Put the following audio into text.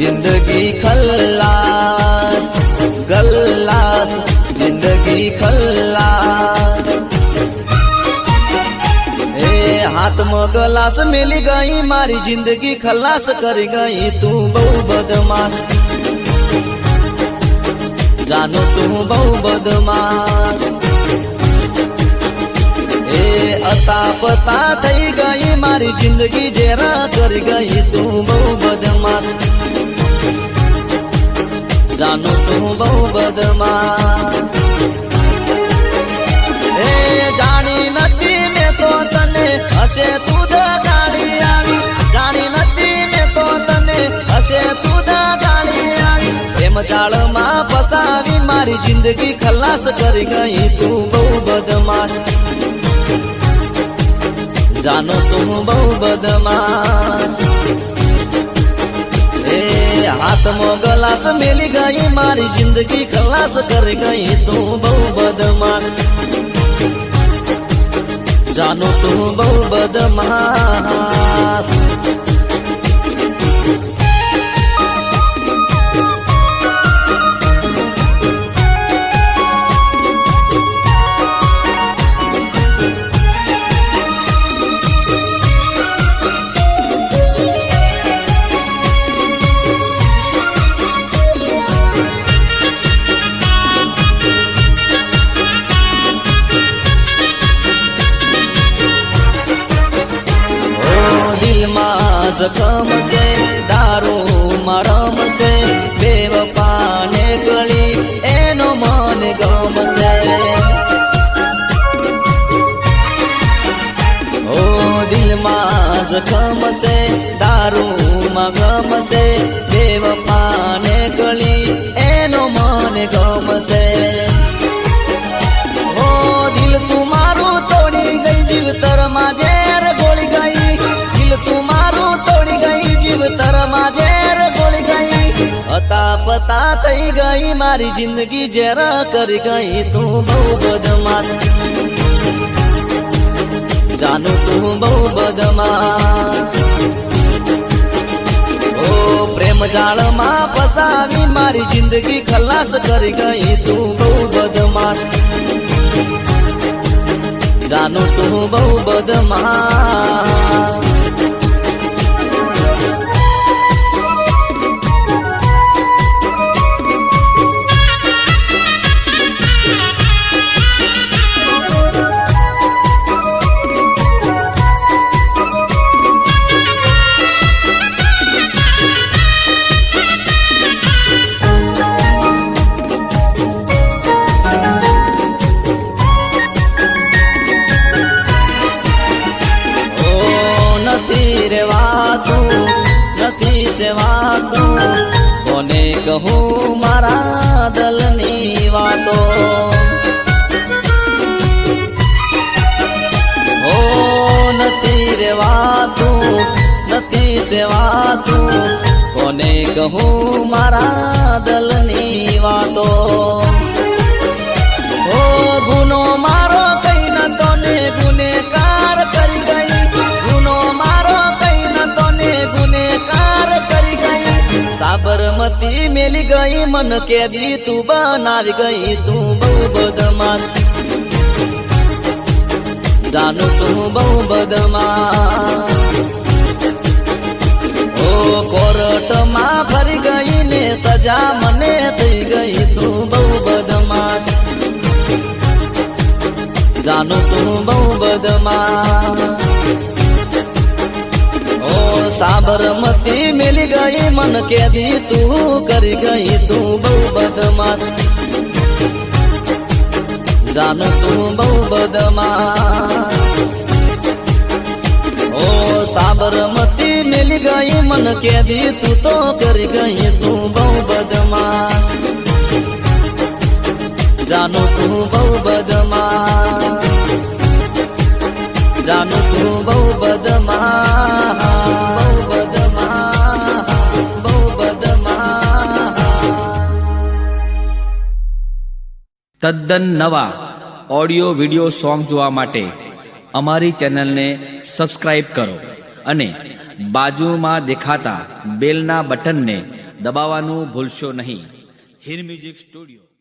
जिंदगी खल्लास गल्लास जिंदगी खल्लास। हाथ में गलास मिली गई मारी जिंदगी खल्लास कर गई तू बहु बदमाश जानो तू बहु बदमाश। अता पता थई गई मारी जिंदगी जेरा कर गई तू बहु बदमाश जानो तू बहु बदमाश। जानी नथी में तो तने हसे तू गाड़ी आवी जानी नथी में तो तने हसे तू गाड़ी आवी प्रेम जाल मां फसावी मारी जिंदगी खल्लास कर गई तू बहु बदमाश जानो तू बहु बदमाश। हाथ में गलास मिली गई मारी जिंदगी खल्लास कर गई तू बहु बदमाश जानो तू बहु बदमाश। जखम से दारू मरम से बेवफा ने गली एनो मन गम से ओ दिल मा जखम से दारू मगम से बेवफा ने गली एनो मन गम से। ओ दिल तुम्हारू तोड़ी गई जीव तर माजेर गोली गई दिल तुम्हारू तोड़ी गई जीव तर माजेर गोली गई। अता पता थई गई मारी जिंदगी जेरा कर गई तू बहु बदमाश जानो तू बहु बदमाश। ओ प्रेम जाल मां फसावी मारी जिंदगी खल्लास कर गई तू बहु बदमाश जानो तू बहु बदमाश। कोने कहूँ मारा दलनी वातो ओ नती रेवा तू नती सेवा तू कोने कहूँ मारा दलनी वातो ओ गुनो मारो कहीं न तोने गुनेगार कर गई गुनो मारो कहीं न तोने गुनेगार कर गई। साबरमती मिल गई मन कैदी तू बनावी गई तू बहु बदमाश जानो तू बहु बदमाश। ओ कोर्ट मां भरी गई ने सजा मने थई गई तू बहु बदमाश जानो तू बहु बदमाश। ओ साबरमती मिल गई मन कैदी तू कर गई तू बहु बदमाश जानो तू बहु बदमाश। ओ साबरमती मिल गई मन कैदी तू तो कर गई तू बहु बदमाश जानो तू बहु बदमाश जानो तू बहु बदमाश बहु बदमाश बहु बदमाश। તદ્દન નવા ઓડિયો વિડિયો સોંગ જોવા માટે અમારી ચેનલને સબસ્ક્રાઇબ કરો અને બાજુમાં દેખાતા બેલના બટનને દબાવવાનું ભૂલશો નહીં. હિર મ્યુઝિક સ્ટુડિયો.